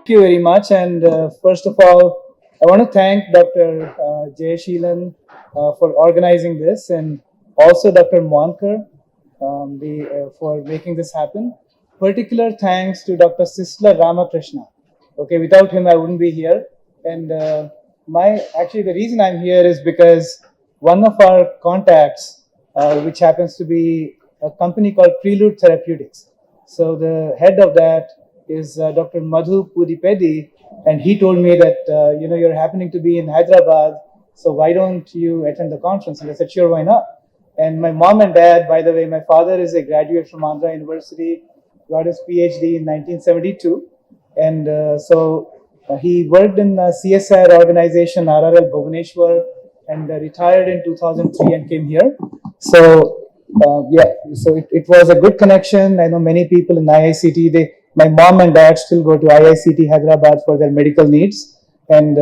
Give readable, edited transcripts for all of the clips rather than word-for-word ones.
you very much. And first of all, I want to thank Dr. Jayashilan for organizing this, and also Dr. Monkar for making this happen. Particular thanks to Dr. Sisla Ramakrishna. Okay, without him, I wouldn't be here. And the reason I'm here is because one of our contacts, which happens to be a company called Prelude Therapeutics. So the head of that is Dr. Madhu Pudipedi, and he told me that you're happening to be in Hyderabad, so why don't you attend the conference? And I said, sure, why not? And my mom and dad, by the way, my father is a graduate from Andhra University, got his PhD in 1972, and he worked in the CSR organization RRL Bhubaneswar, and retired in 2003 and came here. So it was a good connection. I know many people in IICT. My mom and dad still go to IICT Hyderabad for their medical needs, and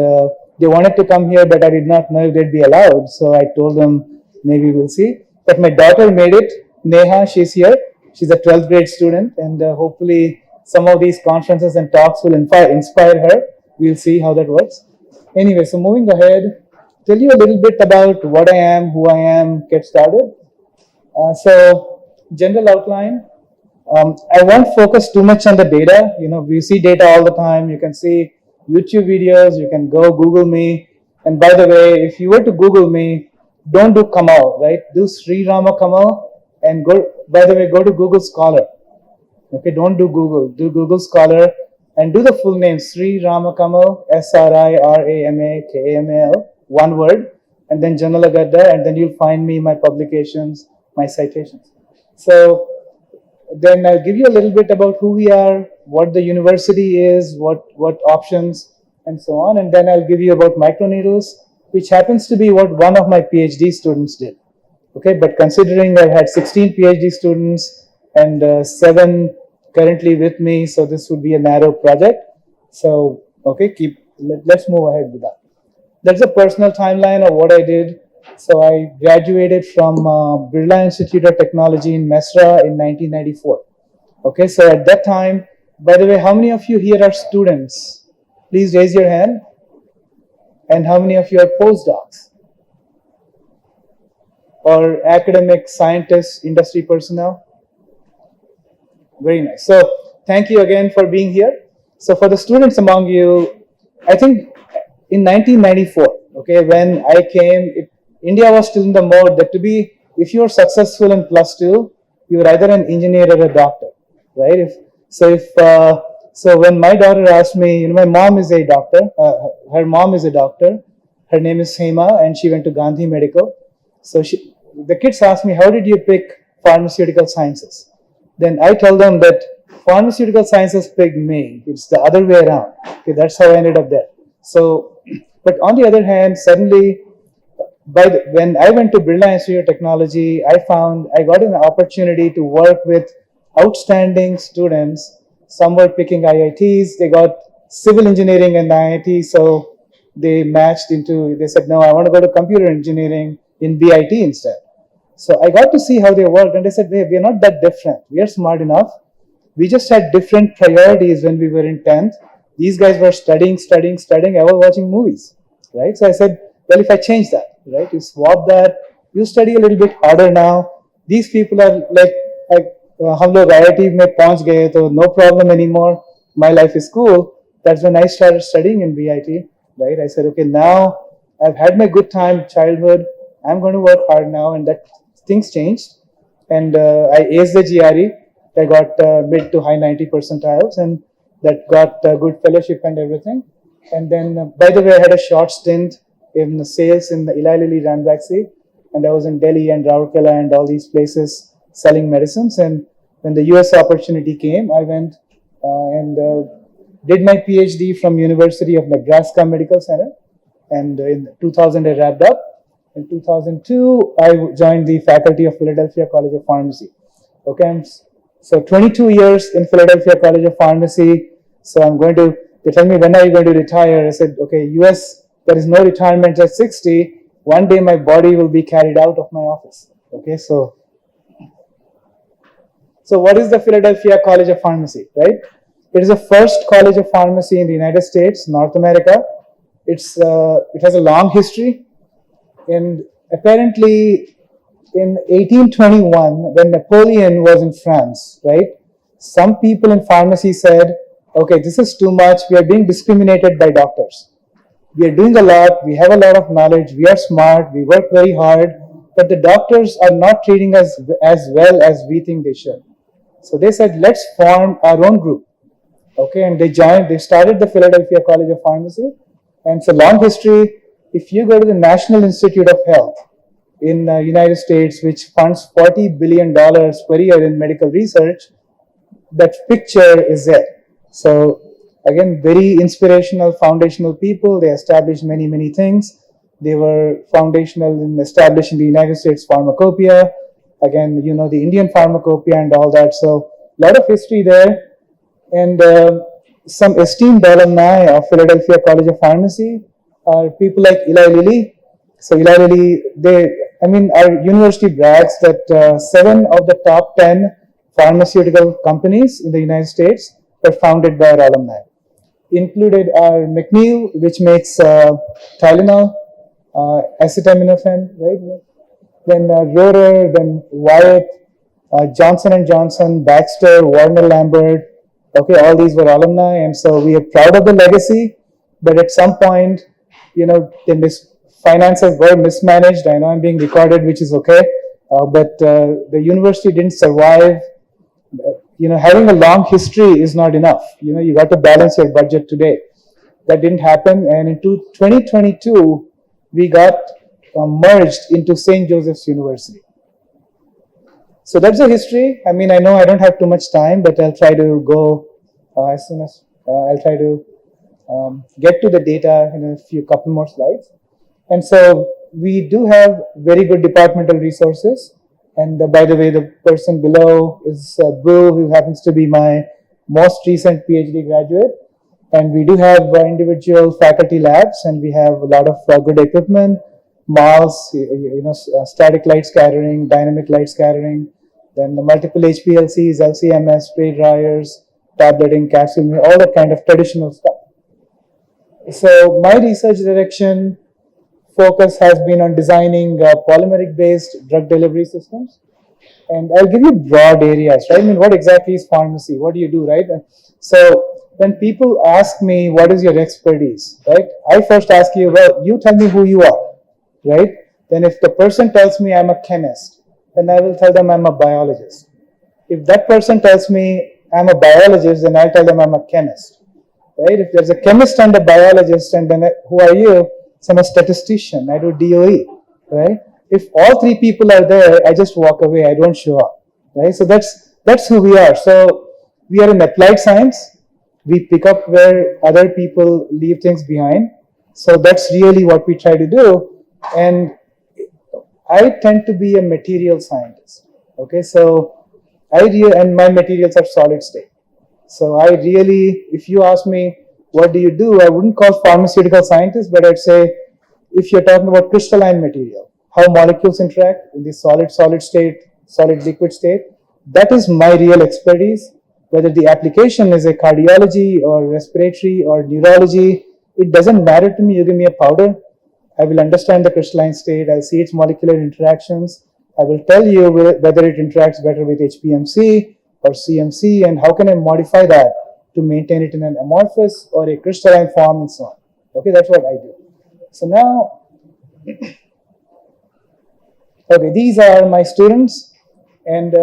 they wanted to come here, but I did not know if they'd be allowed. So I told them maybe we'll see. But my daughter made it. Neha, she's here. She's a 12th grade student, and hopefully some of these conferences and talks will inspire her. We'll see how that works. Anyway, so moving ahead, tell you a little bit about what I am, who I am, get started. General outline. I won't focus too much on the data. We see data all the time. You can see YouTube videos. You can go Google me. And by the way, if you were to Google me, don't do Kamal, right? Do Sriramakamal and go. By the way, go to Google Scholar. Okay, don't do Google. Do Google Scholar and do the full name Sriramakamal, Sriramakmal, one word, and then Jonnalagadda, and then you'll find me, my publications, my citations. So then I'll give you a little bit about who we are, what the university is, what options, and so on. And then I'll give you about microneedles, which happens to be what one of my PhD students did. Okay, but considering I've had 16 PhD students and 7 currently with me, so this would be a narrow project. So, okay, let's move ahead with that. That's a personal timeline of what I did. So I graduated from Birla Institute of Technology in Mesra in 1994. Okay, so at that time, by the way, how many of you here are students? Please raise your hand. And how many of you are postdocs? Or academic, scientists, industry personnel? Very nice. So thank you again for being here. So for the students among you, I think in 1994, okay, when I came, India was still in the mode that if you were successful in +2, you were either an engineer or a doctor, right? So when my daughter asked me, my mom is a doctor, her mom is a doctor, her name is Hema, and she went to Gandhi Medical. So the kids asked me, how did you pick pharmaceutical sciences? Then I tell them that pharmaceutical sciences picked me. It's the other way around. Okay, that's how I ended up there. So, but on the other hand, suddenly, when I went to Birla Institute of Technology, I got an opportunity to work with outstanding students. Some were picking IITs. They got civil engineering and IIT, so they said, no, I want to go to computer engineering in BIT instead. So I got to see how they worked, and I said, hey, we're not that different. We are smart enough. We just had different priorities when we were in 10th. These guys were studying. I was watching movies, right? So I said, well, if I change that, right? You swap that, you study a little bit harder now. These people are like hum log IIT mein pahunch gaye, so no problem anymore. My life is cool. That's when I started studying in BIT, right? I said, okay, now I've had my good time, childhood. I'm going to work hard now, and that things changed. And I aced the GRE. I got mid to high 90 percentiles, and that got good fellowship and everything. And then, by the way, I had a short stint in sales in the Eli Lilly Ranbaxy, and I was in Delhi and Rourkela and all these places selling medicines. And when the US opportunity came, I went and did my PhD from University of Nebraska Medical Center. And in 2000, I wrapped up. In 2002, I joined the faculty of Philadelphia College of Pharmacy. Okay, so 22 years in Philadelphia College of Pharmacy. So they tell me, when are you going to retire? I said, okay, US, there is no retirement at 60. One day my body will be carried out of my office. Okay, so what is the Philadelphia College of Pharmacy, right? It is the first college of pharmacy in the United States, North America. It has a long history, and apparently in 1821, when Napoleon was in France, right, some people in pharmacy said, okay, this is too much, we are being discriminated by doctors. We are doing a lot, we have a lot of knowledge, we are smart, we work very hard, but the doctors are not treating us as well as we think they should. So they said, let's form our own group. Okay, and they started the Philadelphia College of Pharmacy, and it's a long history. If you go to the National Institute of Health in the United States, which funds $40 billion per year in medical research, that picture is there. So again, very inspirational, foundational people. They established many, many things. They were foundational in establishing the United States Pharmacopoeia. Again, you know, the Indian Pharmacopoeia and all that. So a lot of history there. And some esteemed alumni of Philadelphia College of Pharmacy are people like Eli Lilly. So Eli Lilly, our university brags that 7 of the top 10 pharmaceutical companies in the United States were founded by our alumni. Included are McNeil, which makes Tylenol, acetaminophen, right? Then Rohrer, then Wyatt, Johnson & Johnson, Baxter, Warner Lambert. Okay, all these were alumni, and so we are proud of the legacy. But at some point, you know, finances were mismanaged. I know I'm being recorded, which is okay, but the university didn't survive. You know, having a long history is not enough. You know, you got to balance your budget today. That didn't happen, and in 2022, we got merged into St. Joseph's University. So that's the history. I mean, I know I don't have too much time, but I'll try to go as soon as I'll try to get to the data in a couple more slides. And so we do have very good departmental resources. And by the way, the person below is Bru, who happens to be my most recent PhD graduate. And we do have individual faculty labs, and we have a lot of good equipment. MALS, static light scattering, dynamic light scattering, then the multiple HPLCs, LCMS, spray dryers, tableting, capsule, all that kind of traditional stuff. So my research direction focus has been on designing polymeric-based drug delivery systems. And I'll give you broad areas, right? I mean, what exactly is pharmacy? What do you do, right? So when people ask me, what is your expertise, right? I first ask you, well, you tell me who you are. Right? Then if the person tells me I'm a chemist, then I will tell them I'm a biologist. If that person tells me I'm a biologist, then I'll tell them I'm a chemist. Right? If there's a chemist and a biologist, and then who are you? So I'm a statistician. I do DOE. Right? If all 3 people are there, I just walk away. I don't show up. Right? So that's who we are. So we are in applied science. We pick up where other people leave things behind. So that's really what we try to do. And I tend to be a material scientist. Okay, so and my materials are solid state. So I really, if you ask me, what do you do? I wouldn't call pharmaceutical scientist, but I'd say, if you're talking about crystalline material, how molecules interact in the solid state, solid liquid state, that is my real expertise. Whether the application is a cardiology or respiratory or neurology, it doesn't matter to me. You give me a powder, I will understand the crystalline state, I'll see its molecular interactions, I will tell you whether it interacts better with HPMC or CMC, and how can I modify that to maintain it in an amorphous or a crystalline form and so on. Okay, that's what I do. So now, okay, these are my students, and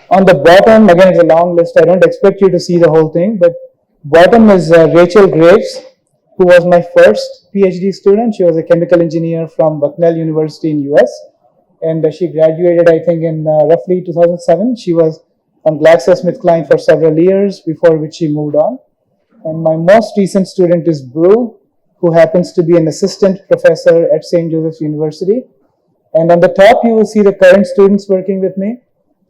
on the bottom, again, it's a long list, I don't expect you to see the whole thing, but bottom is Rachel Graves, who was my first PhD student. She was a chemical engineer from Bucknell University in US, and she graduated, I think, in roughly 2007. She was on GlaxoSmithKline for several years, before which she moved on. And my most recent student is Bru, who happens to be an assistant professor at St. Joseph's University. And on the top, you will see the current students working with me.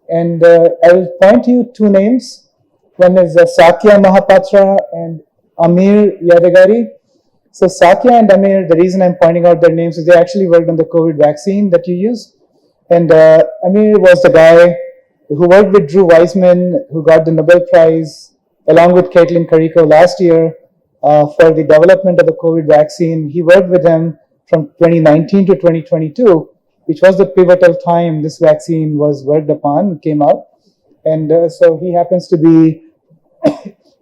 And I will point you 2 names. One is Satya Mahapatra and Amir Yadagari. So Satya and Amir, the reason I'm pointing out their names is they actually worked on the COVID vaccine that you use. And Amir was the guy who worked with Drew Weissman, who got the Nobel Prize along with Caitlin Carico last year for the development of the COVID vaccine. He worked with them from 2019 to 2022, which was the pivotal time this vaccine was worked upon, came out. And so he happens to be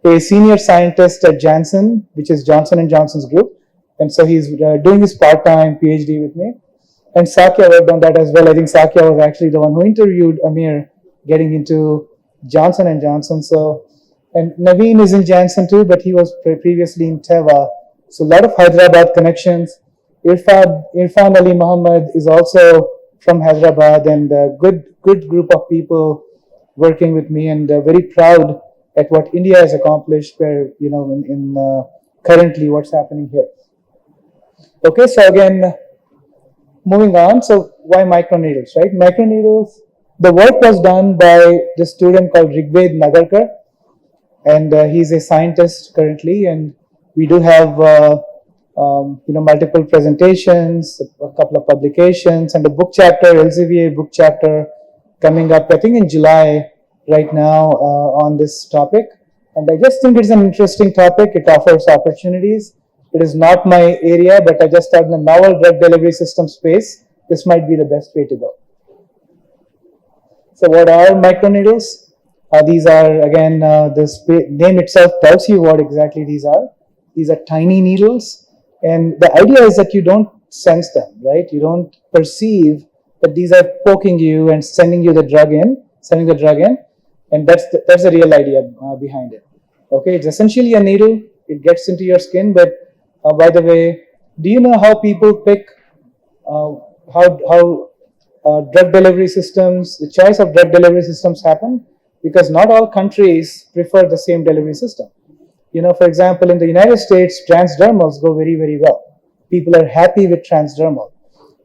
a senior scientist at Janssen, which is Johnson & Johnson's group. And so he's doing his part-time PhD with me. And Sakya worked on that as well. I think Sakya was actually the one who interviewed Amir getting into Johnson & Johnson. So, and Naveen is in Janssen too, but he was previously in Teva. So a lot of Hyderabad connections. Irfan Ali Muhammad is also from Hyderabad, and a good group of people working with me, and very proud at what India has accomplished, where, you know, in currently what's happening here. Okay, so again, moving on. So why microneedles, right? Microneedles, the work was done by the student called Rigved Nagarkar, and he's a scientist currently, and we do have multiple presentations, a couple of publications, and a book chapter, LCVA book chapter coming up, I think in July right now on this topic. And I just think it's an interesting topic. It offers opportunities. It is not my area, but I just thought in the novel drug delivery system space, this might be the best way to go. So what are microneedles? These are, again, the name itself tells you what exactly these are. These are tiny needles. And the idea is that you don't sense them, right? You don't perceive that these are poking you and sending the drug in. And that's the real idea behind it. Okay, it's essentially a needle. It gets into your skin. But by the way, do you know how people pick how drug delivery systems, the choice of drug delivery systems happen? Because not all countries prefer the same delivery system. You know, for example, in the United States, transdermals go very, very well. People are happy with transdermal.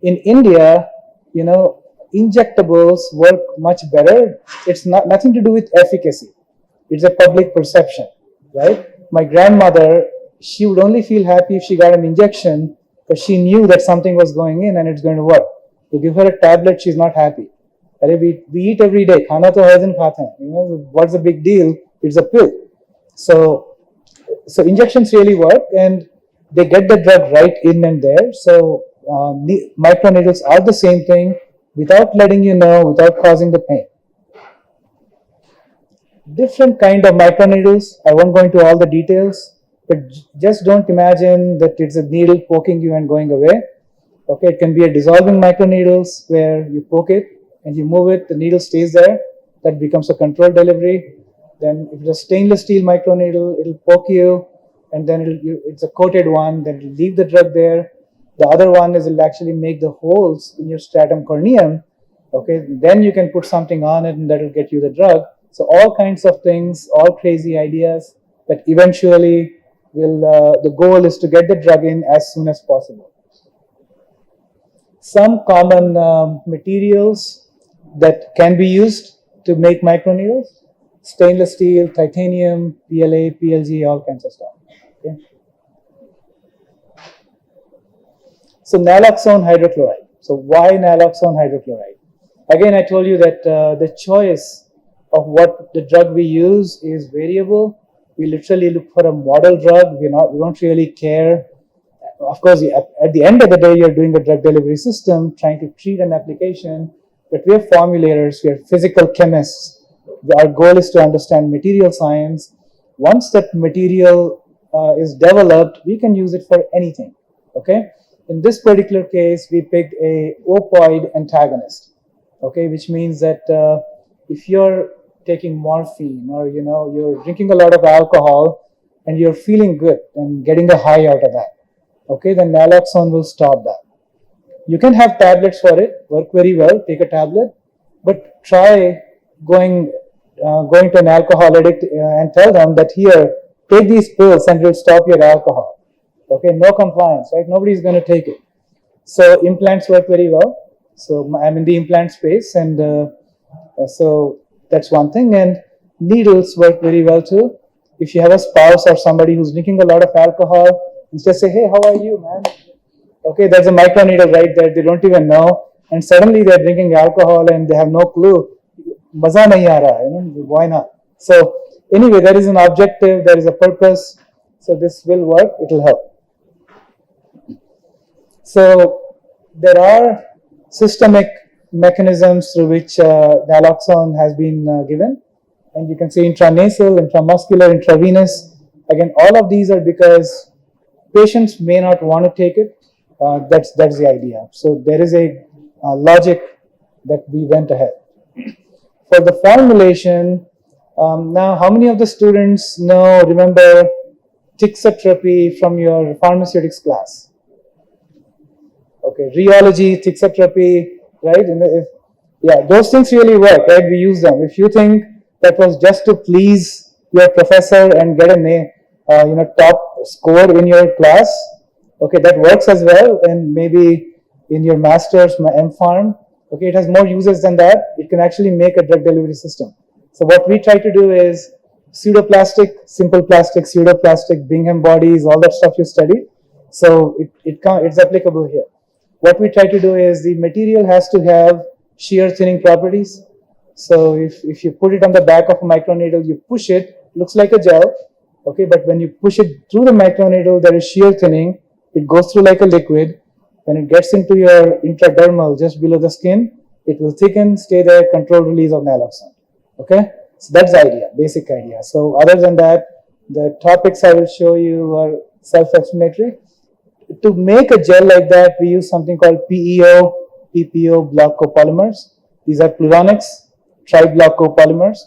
In India, you know, injectables work much better. It's nothing to do with efficacy. It's a public perception, right? My grandmother, she would only feel happy if she got an injection because she knew that something was going in and it's going to work. You give her a tablet, she's not happy. We eat every day. Khana to har din khate hain. You know, what's the big deal? It's a pill. So injections really work, and they get the drug right in and there. So microneedles are the same thing, without letting you know, without causing the pain. Different kind of microneedles. I won't go into all the details, but just don't imagine that it's a needle poking you and going away. Okay, it can be a dissolving microneedles where you poke it and you move it, the needle stays there. That becomes a controlled delivery. Then if it's a stainless steel microneedle, it'll poke you, and then it's a coated one, then it'll leave the drug there. The other one is it'll actually make the holes in your stratum corneum. Okay, then you can put something on it and that'll get you the drug. So all kinds of things, all crazy ideas that eventually the goal is to get the drug in as soon as possible. Some common materials that can be used to make microneedles: stainless steel, titanium, PLA, PLG, all kinds of stuff. Okay. So naloxone hydrochloride. So why naloxone hydrochloride? Again, I told you that the choice of what the drug we use is variable. We literally look for a model drug. We don't really care. Of course, at the end of the day, you're doing a drug delivery system, trying to treat an application, but we are formulators, we are physical chemists. Our goal is to understand material science. Once that material is developed, we can use it for anything. Okay. In this particular case, we picked a opioid antagonist. Okay, which means that if you're taking morphine, or you're drinking a lot of alcohol and you're feeling good and getting a high out of that, okay, then naloxone will stop that. You can have tablets for it, work very well, take a tablet, but try going to an alcohol addict and tell them that, here, take these pills and it will stop your alcohol. Okay, no compliance, right? Nobody's going to take it. So implants work very well. So I'm in the implant space, and so that's one thing. And needles work very well too. If you have a spouse or somebody who's drinking a lot of alcohol, just say, hey, how are you, man? Okay, there's a microneedle right there. They don't even know, and suddenly they're drinking alcohol and they have no clue. Maza nahi aa raha, why not? So anyway, there is an objective, there is a purpose, so this will work, it will help. So there are systemic mechanisms through which naloxone has been given, and you can see intranasal, intramuscular, intravenous. Again, all of these are because patients may not want to take it. That's the idea. So there is a logic that we went ahead. For the formulation, now how many of the students remember thixotropy from your pharmaceutics class? Okay, rheology, thixotropy, right? Yeah, those things really work, right? We use them. If you think that was just to please your professor and get a top score in your class, okay, that works as well. And maybe in your master's, my M.Pharm, okay, it has more uses than that. It can actually make a drug delivery system. So what we try to do is pseudoplastic, simple plastic, pseudoplastic, Bingham bodies, all that stuff you studied. So it's applicable here. What we try to do is the material has to have shear thinning properties. So if you put it on the back of a microneedle, you push it, looks like a gel, okay, but when you push it through the microneedle, there is shear thinning. It goes through like a liquid. When it gets into your intradermal, just below the skin, it will thicken, stay there, controlled release of naloxone. Okay, so that's the idea, basic idea. So other than that, the topics I will show you are self-explanatory. To make a gel like that, we use something called PEO, PPO block copolymers. These are pluronics, tri-block copolymers,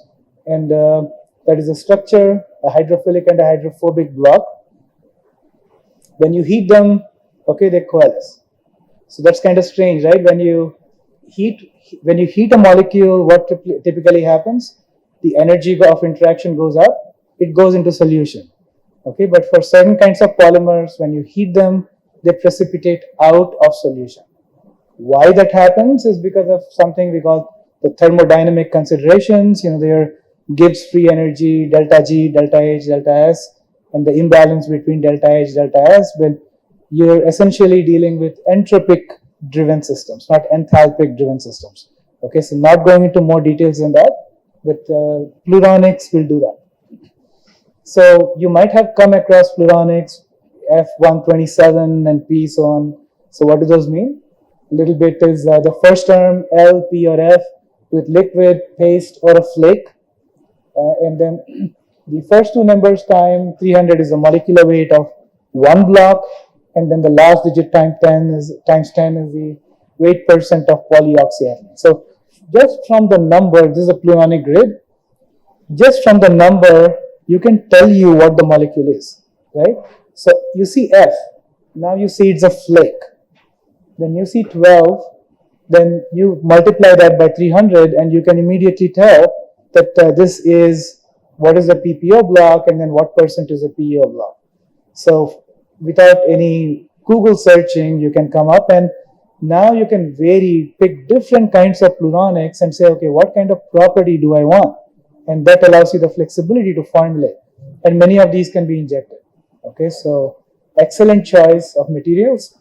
and that is a structure, a hydrophilic and a hydrophobic block. When you heat them, okay, they coalesce. So that's kind of strange, right? When you heat a molecule, what typically happens? The energy of interaction goes up, it goes into solution. Okay, but for certain kinds of polymers, when you heat them, they precipitate out of solution. Why that happens is because of something we call the thermodynamic considerations. There are Gibbs free energy, delta G, delta H, delta S, and the imbalance between delta H, delta S. When you're essentially dealing with entropic driven systems, not enthalpic driven systems. Okay, so not going into more details than that, but pluronics will do that. So you might have come across pluronics, F127 and P, so on. So what do those mean? A little bit is the first term, L, P, or F, with liquid, paste, or a flake. And then the first two numbers times 300 is the molecular weight of one block, and then the last digit times 10 is the weight percent of polyoxyethylene. So just from the number, this is a pluronic grid, just from the number, you can tell you what the molecule is, right? So you see F, now you see it's a flake. Then you see 12, then you multiply that by 300 and you can immediately tell that this is, what is the PPO block and then what percent is a PEO block. So without any Google searching, you can come up and now you can pick different kinds of pluronics and say, okay, what kind of property do I want? And that allows you the flexibility to formulate. And many of these can be injected. Okay, so excellent choice of materials.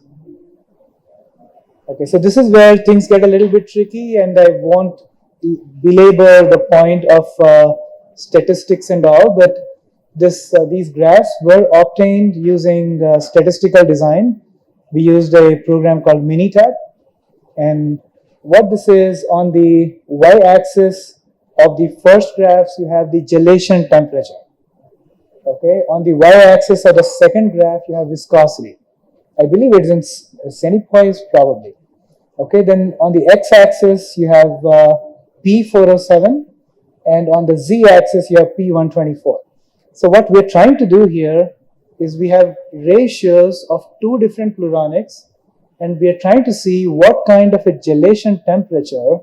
Okay, so this is where things get a little bit tricky, and I won't belabor the point of statistics and all, but these graphs were obtained using statistical design. We used a program called Minitab, and what this is, on the y-axis of the first graphs, you have the gelation temperature. Okay, on the y-axis of the second graph, you have viscosity. I believe it's in centipoise probably. Okay, then on the x-axis, you have P407, and on the z-axis, you have P124. So what we're trying to do here is we have ratios of two different pluronics, and we are trying to see what kind of a gelation temperature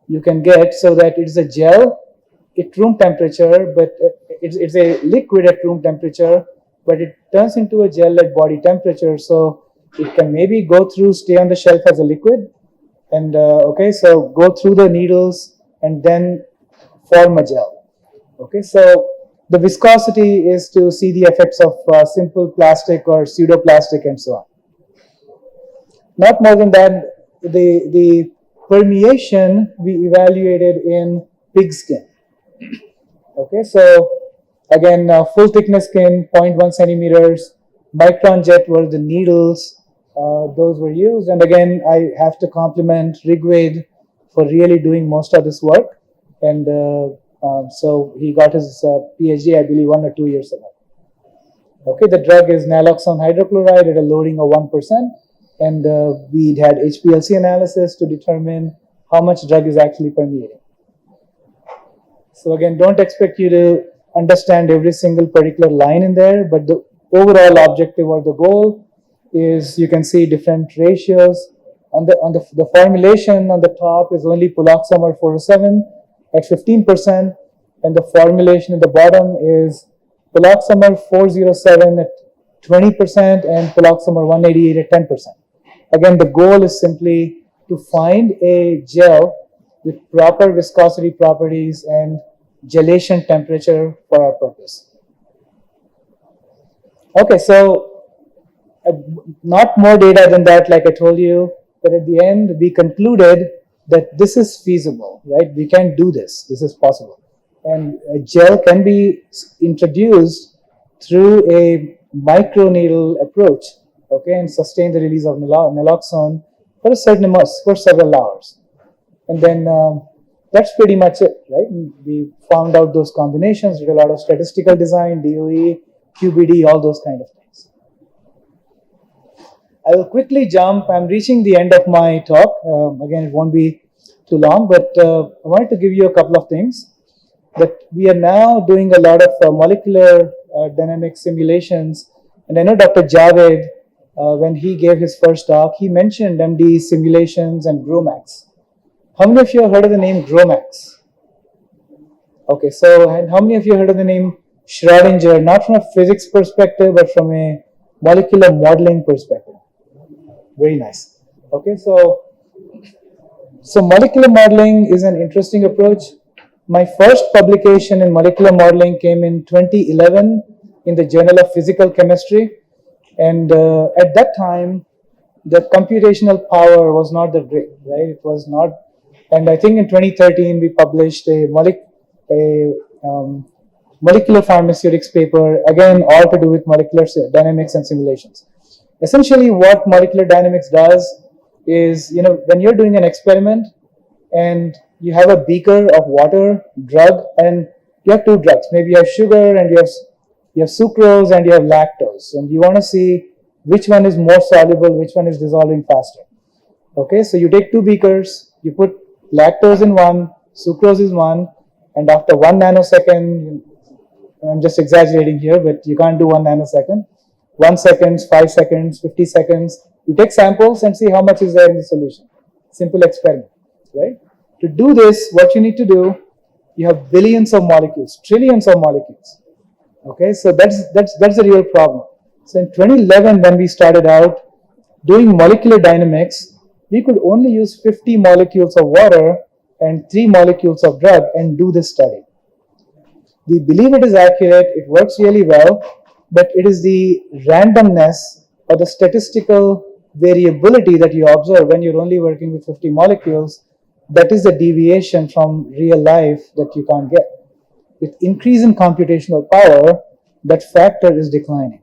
you can get so that it's a gel at room temperature, but it's a liquid at room temperature, but it turns into a gel at body temperature. So it can maybe stay on the shelf as a liquid, and okay, so go through the needles and then form a gel. Okay, so the viscosity is to see the effects of simple plastic or pseudoplastic and so on. Not more than that. The permeation we evaluated in pig skin. Okay, so Again, full thickness skin, 0.1 centimeters, micron jet were the needles, those were used. And again, I have to compliment Rigved for really doing most of this work. And so he got his PhD, I believe, 1 or 2 years ago. Okay, the drug is naloxone hydrochloride at a loading of 1%. And we had HPLC analysis to determine how much drug is actually permeating. So again, don't expect you to understand every single particular line in there, but the overall objective or the goal is you can see different ratios. On the formulation on the top is only puloxamide 407 at 15%, and the formulation at the bottom is puloxamide 407 at 20% and puloxamide 188 at 10%. Again, the goal is simply to find a gel with proper viscosity properties and gelation temperature for our purpose. Okay, so not more data than that, like I told you, but at the end we concluded that this is feasible, right? We can do this. This is possible. And a gel can be introduced through a microneedle approach, okay, and sustain the release of naloxone for a certain amount, for several hours. And then that's pretty much it, right? We found out those combinations, did a lot of statistical design, DOE, QBD, all those kind of things. I will quickly jump. I'm reaching the end of my talk. Again, it won't be too long, but I wanted to give you a couple of things. That we are now doing a lot of molecular dynamic simulations. And I know Dr. Javed, when he gave his first talk, he mentioned MD simulations and GROMACS. How many of you have heard of the name GROMACS? Okay, so and how many of you have heard of the name Schrodinger, not from a physics perspective, but from a molecular modeling perspective? Very nice. Okay, so molecular modeling is an interesting approach. My first publication in molecular modeling came in 2011 in the Journal of Physical Chemistry. And at that time, the computational power was not that great, right? It was not. And I think in 2013, we published a molecular pharmaceutics paper, again, all to do with molecular dynamics and simulations. Essentially, what molecular dynamics does is, when you're doing an experiment and you have a beaker of water, drug, and you have two drugs. Maybe you have sugar and you have sucrose and you have lactose, and you want to see which one is more soluble, which one is dissolving faster. Okay, so you take two beakers, you put lactose in one, sucrose is one, and after 1 nanosecond, I'm just exaggerating here, but you can't do 1 nanosecond, 1 second, 5 seconds, 50 seconds, you take samples and see how much is there in the solution. Simple experiment, right? To do this, what you need to do, you have billions of molecules, trillions of molecules. Okay, so that's a real problem. So in 2011, when we started out doing molecular dynamics, we could only use 50 molecules of water and 3 molecules of drug and do this study. We believe it is accurate, it works really well, but it is the randomness or the statistical variability that you observe when you're only working with 50 molecules. That is the deviation from real life that you can't get. With increase in computational power, that factor is declining.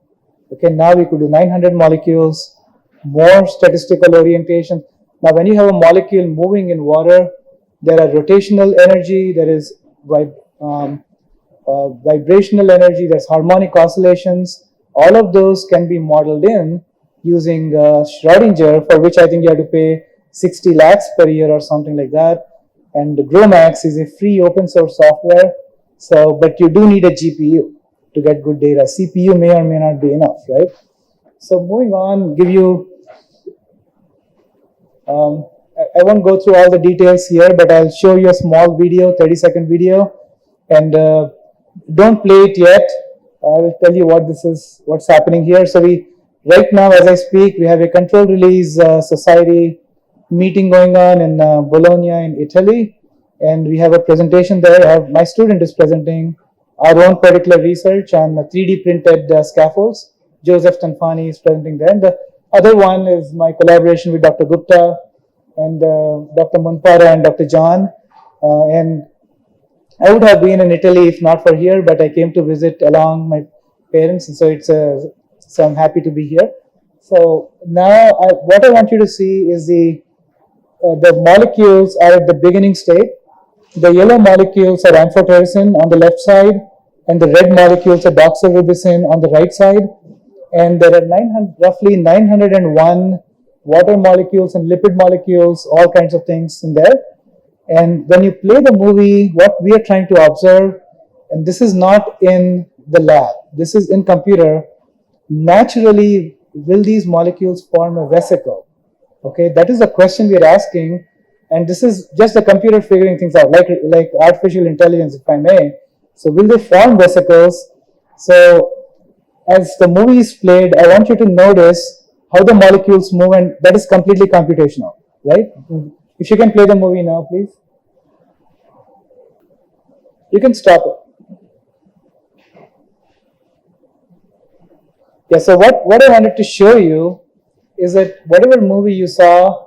Okay, now we could do 900 molecules, more statistical orientation. Now, when you have a molecule moving in water, there are rotational energy, there is vibrational energy, there's harmonic oscillations. All of those can be modeled in using Schrodinger, for which I think you have to pay 60 lakhs per year or something like that. And the GROMACS is a free open source software. So, but you do need a GPU to get good data. CPU may or may not be enough, right? So moving on, give you, I won't go through all the details here, but I'll show you a small video, 30-second video, and don't play it yet. I will tell you what this is, what's happening here. So right now, as I speak, we have a controlled release society meeting going on in Bologna in Italy, and we have a presentation there. My student is presenting our own particular research on 3D printed scaffolds. Joseph Tanfani is presenting there. And the other one is my collaboration with Dr. Gupta and Dr. Munpara and Dr. John. And I would have been in Italy if not for here, but I came to visit along my parents, and so I'm happy to be here. So now, what I want you to see is the molecules are at the beginning state. The yellow molecules are amphotericin on the left side, and the red molecules are doxorubicin on the right side. And there are roughly 901 water molecules and lipid molecules, all kinds of things in there. And when you play the movie, what we are trying to observe, and this is not in the lab, this is in computer, naturally, will these molecules form a vesicle? Okay, that is the question we are asking, and this is just the computer figuring things out, like artificial intelligence, if I may. So will they form vesicles? So as the movie is played, I want you to notice how the molecules move, and that is completely computational, right? If you can play the movie now, please. You can stop it. Yeah, so what I wanted to show you is that whatever movie you saw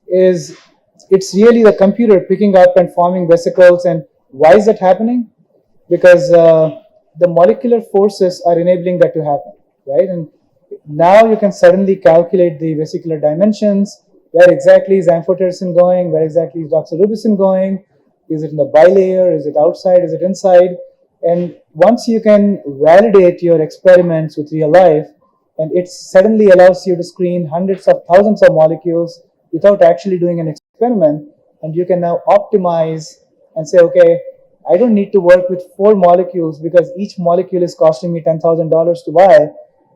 it's really the computer picking up and forming vesicles. And why is that happening? Because the molecular forces are enabling that to happen, right? And now you can suddenly calculate the vesicular dimensions. Where exactly is amphotericin going? Where exactly is doxorubicin going? Is it in the bilayer? Is it outside? Is it inside? And once you can validate your experiments with real life, and it suddenly allows you to screen hundreds of thousands of molecules without actually doing an experiment, and you can now optimize and say, okay, I don't need to work with 4 molecules because each molecule is costing me $10,000 to buy.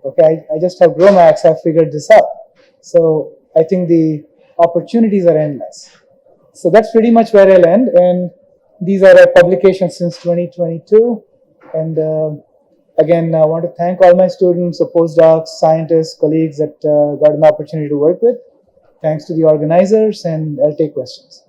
Okay, I just have GrowMax, I've figured this out. So I think the opportunities are endless. So that's pretty much where I'll end. And these are our publications since 2022. And again, I want to thank all my students, postdocs, scientists, colleagues that got an opportunity to work with. Thanks to the organizers, and I'll take questions.